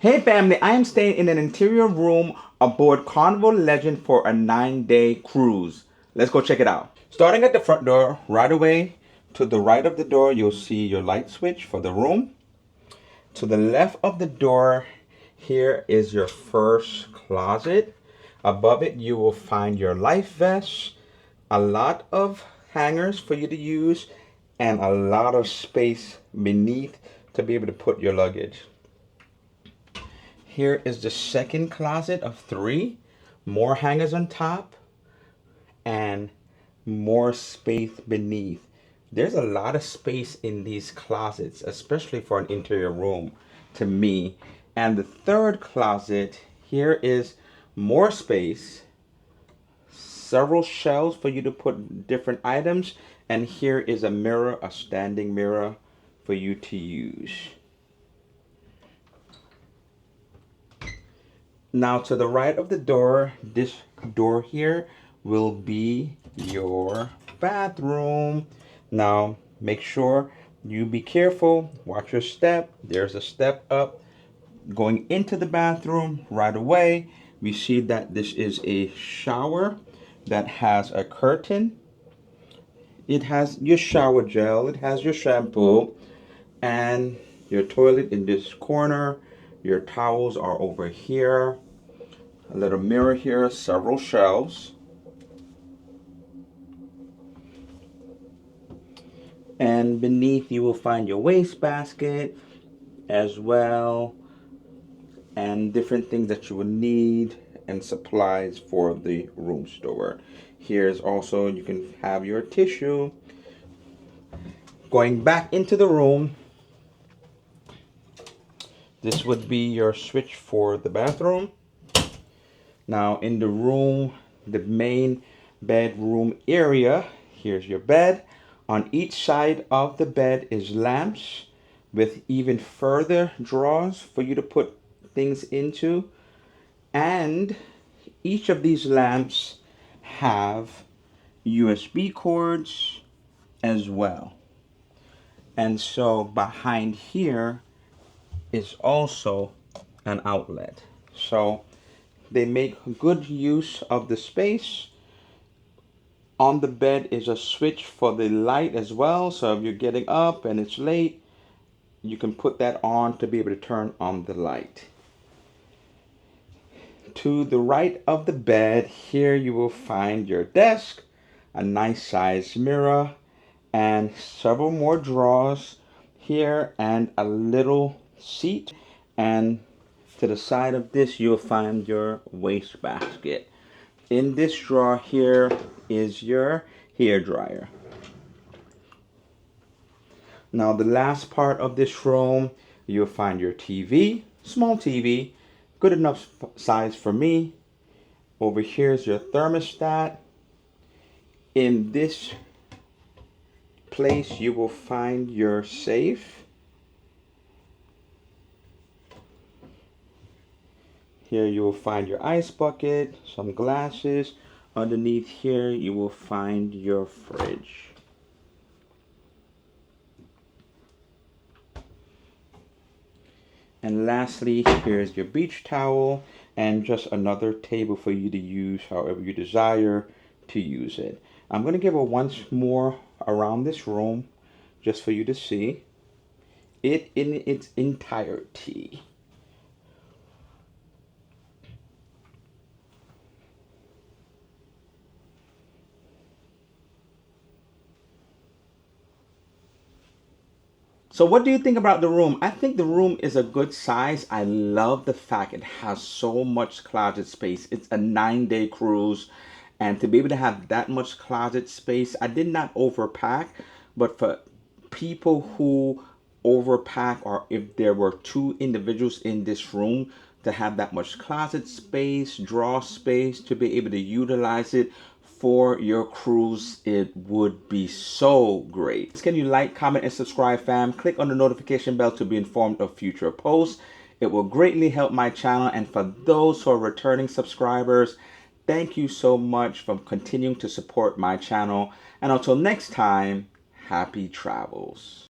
Hey family, I am staying in an interior room aboard Carnival Legend for a 9-day cruise. Let's go check it out. Starting at the front door, right away to the right of the door, you'll see your light switch for the room. To the left of the door, here is your first closet. Above it, you will find your life vest, a lot of hangers for you to use, and a lot of space beneath to be able to put your luggage. Here is the second closet of 3. More hangers on top and more space beneath. There's a lot of space in these closets, especially for an interior room to me. And the third closet, here is more space, several shelves for you to put different items. And here is a mirror, a standing mirror for you to use. Now to the right of the door, this door here will be your bathroom. Now make sure you be careful, watch your step. There's a step up going into the bathroom right away. We see that this is a shower that has a curtain. It has your shower gel, it has your shampoo, and your toilet in this corner. Your towels are over here. A little mirror here, several shelves. And beneath you will find your wastebasket as well, and different things that you will need and supplies for the room store. Here's also, you can have your tissue. Going back into the room, this would be your switch for the bathroom. Now in the room, the main bedroom area, here's your bed. On each side of the bed is lamps with even further drawers for you to put things into. And each of these lamps have USB cords as well. And so behind here is also an outlet. So they make good use of the space. On the bed is a switch for the light as well. So if you're getting up and it's late, you can put that on to be able to turn on the light. To the right of the bed, here you will find your desk, a nice sized mirror, and several more drawers here, and a little seat. And to the side of this, you'll find your wastebasket. In this drawer here is your hair dryer. Now the last part of this room, you'll find your TV, small TV, good enough size for me. Over here is your thermostat. In this place, you will find your safe. Here you will find your ice bucket, some glasses. Underneath here, you will find your fridge. And lastly, here's your beach towel and just another table for you to use however you desire to use it. I'm going to give it once more around this room just for you to see it in its entirety. So what do you think about the room? I think the room is a good size. I love the fact it has so much closet space. It's a 9-day cruise. And to be able to have that much closet space, I did not overpack. But for people who overpack, or if there were 2 individuals in this room, to have that much closet space, drawer space, to be able to utilize it for your cruise, it would be so great. Can you like, comment, and subscribe, fam? Click on the notification bell to be informed of future posts. It will greatly help my channel. And for those who are returning subscribers, thank you so much for continuing to support my channel. And until next time, happy travels.